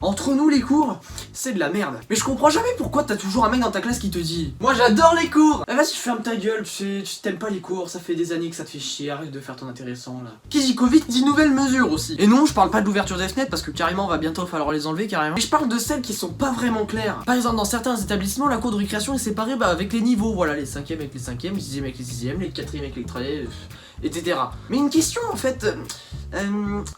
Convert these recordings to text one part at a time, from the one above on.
Entre nous les cours, c'est de la merde. Mais je comprends jamais pourquoi t'as toujours un mec dans ta classe qui te dit moi j'adore les cours. Vas-y ferme ta gueule, tu t'aimes pas les cours, ça fait des années que ça te fait chier, arrête de faire ton intéressant là. Qui dit Covid dit nouvelles mesures aussi. Et non, je parle pas de l'ouverture des fenêtres parce que carrément va bientôt falloir les enlever carrément. Mais je parle de celles qui sont pas vraiment claires. Par exemple dans certains établissements la cour de récréation est séparée avec les niveaux, voilà, les 5e avec les 5e, les 6e avec les 6e, les 4e avec les 3e, etc. Mais une question en fait.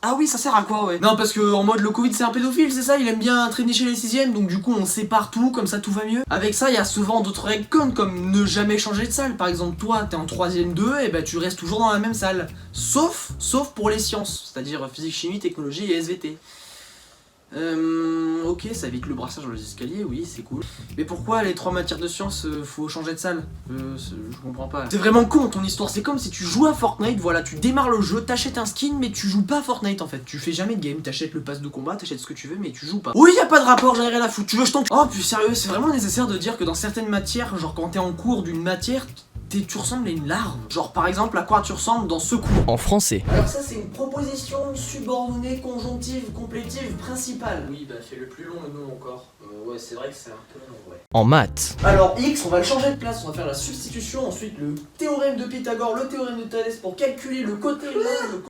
Ah oui, ça sert à quoi, ouais? Non, parce que en mode le Covid c'est un pédophile, c'est ça, il aime bien traîner chez les 6e, donc du coup on sépare tout, comme ça tout va mieux. Avec ça, il y a souvent d'autres règles connes, comme ne jamais changer de salle. Par exemple, toi, t'es en 3e 2, et bah tu restes toujours dans la même salle. Sauf pour les sciences, c'est-à-dire physique, chimie, technologie et SVT. Ok, ça évite le brassage dans les escaliers, oui, c'est cool. Mais pourquoi les 3 matières de sciences, faut changer de salle? Je comprends pas. C'est vraiment con ton histoire, c'est comme si tu joues à Fortnite, voilà, tu démarres le jeu, t'achètes un skin, mais tu joues pas à Fortnite en fait. Tu fais jamais de game, t'achètes le pass de combat, t'achètes ce que tu veux, mais tu joues pas. Oui, y a pas de rapport, j'en ai rien à foutre, tu veux je t'en... Oh, plus sérieux, c'est vraiment nécessaire de dire que dans certaines matières, genre quand t'es en cours d'une matière, tu ressembles à une larve. Genre par exemple à quoi tu ressembles dans ce cours. En français. Alors ça c'est une proposition subordonnée conjonctive complétive principale. Oui bah fais le plus long le nom encore. Ouais c'est vrai que c'est un peu long ouais. En maths. Alors x on va le changer de place, on va faire la substitution, ensuite le théorème de Pythagore, le théorème de Thalès pour calculer le côté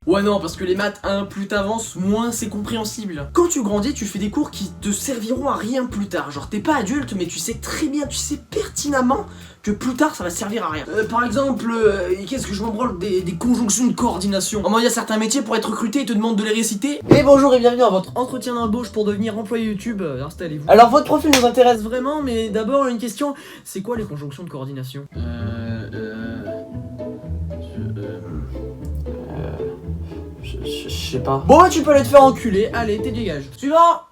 Ouais non parce que les maths plus t'avances moins c'est compréhensible. Quand tu grandis tu fais des cours qui te serviront à rien plus tard. Genre t'es pas adulte mais tu sais très bien, tu sais pertinemment que plus tard ça va servir à rien. Par exemple, qu'est-ce que je m'en branle des conjonctions de coordination. Au moins il y a certains métiers pour être recruté, ils te demandent de les réciter. Et bonjour et bienvenue à votre entretien d'embauche pour devenir employé YouTube, installez-vous. Alors votre profil nous intéresse vraiment, mais d'abord une question, c'est quoi les conjonctions de coordination? Je sais pas. Bon bah tu peux aller te faire enculer, allez t'es dégage. Suivant.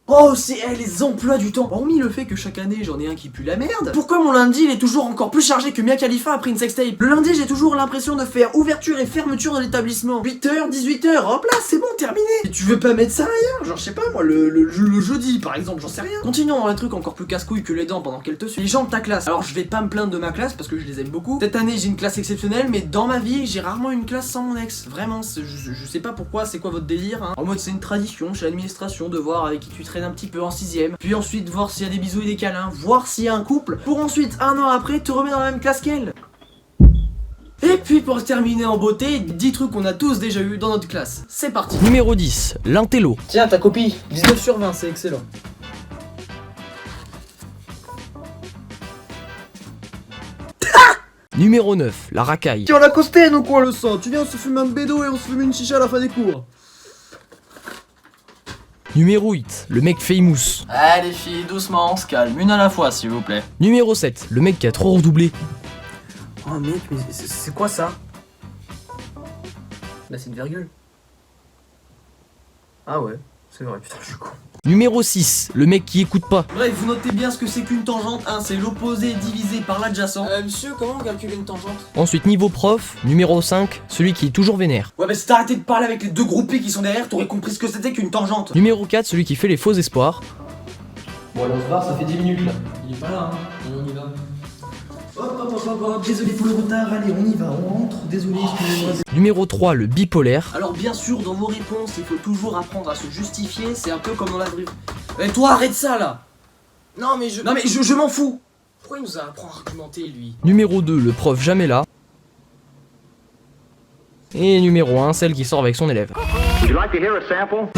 Oh, c'est les emplois du temps. Hormis le fait que chaque année j'en ai un qui pue la merde. Pourquoi mon lundi il est toujours encore plus chargé que Mia Khalifa après une sextape? Le lundi j'ai toujours l'impression de faire ouverture et fermeture de l'établissement. 8h, 18h, hop là, c'est bon, terminé. Et tu veux pas mettre ça ailleurs? Genre je sais pas moi, le jeudi par exemple, j'en sais rien. Continuons dans un truc encore plus casse-couille que les dents pendant qu'elle te suit. Les gens de ta classe. Alors je vais pas me plaindre de ma classe parce que je les aime beaucoup. Cette année j'ai une classe exceptionnelle, mais dans ma vie j'ai rarement une classe sans mon ex. Vraiment, je sais pas pourquoi, c'est quoi votre délire hein. En mode c'est une tradition chez l'administration de voir avec qui tu traînes un petit peu en 6ème, puis ensuite voir s'il y a des bisous et des câlins, voir s'il y a un couple, pour ensuite un an après te remettre dans la même classe qu'elle. Et puis pour terminer en beauté, 10 trucs qu'on a tous déjà eu dans notre classe. C'est parti. Numéro 10, l'intello. Tiens ta copie, 19 sur 20, c'est excellent. Numéro 9, la racaille. Tiens la costaine ou quoi le sang? Tu viens on se fume un bédo et on se fume une chicha à la fin des cours. Numéro 8, le mec famous. Allez filles, doucement, on se calme, une à la fois s'il vous plaît. Numéro 7, le mec qui a trop redoublé. Oh mec, mais c'est quoi ça? Là c'est une virgule. Ah ouais, c'est vrai, putain je suis con. Numéro 6, le mec qui écoute pas. Bref, vous notez bien ce que c'est qu'une tangente, hein, c'est l'opposé divisé par l'adjacent. Monsieur, comment on calcule une tangente? Ensuite niveau prof, numéro 5, celui qui est toujours vénère. Ouais bah si t'arrêtais de parler avec les deux groupés qui sont derrière, t'aurais compris ce que c'était qu'une tangente. Numéro 4, celui qui fait les faux espoirs. Bon alors on se barre, ça fait 10 minutes là. Il est pas là hein, on y va. Hop, désolé pour le retard, allez on y va, on rentre, désolé, excusez-moi. Numéro 3, le bipolaire. Alors bien sûr, dans vos réponses, il faut toujours apprendre à se justifier, c'est un peu comme dans la vraie... Eh toi, arrête ça là. Non mais je m'en fous. Pourquoi il nous apprend à argumenter lui? Numéro 2, le prof jamais là. Et numéro 1, celle qui sort avec son élève. Would you like to hear a sample?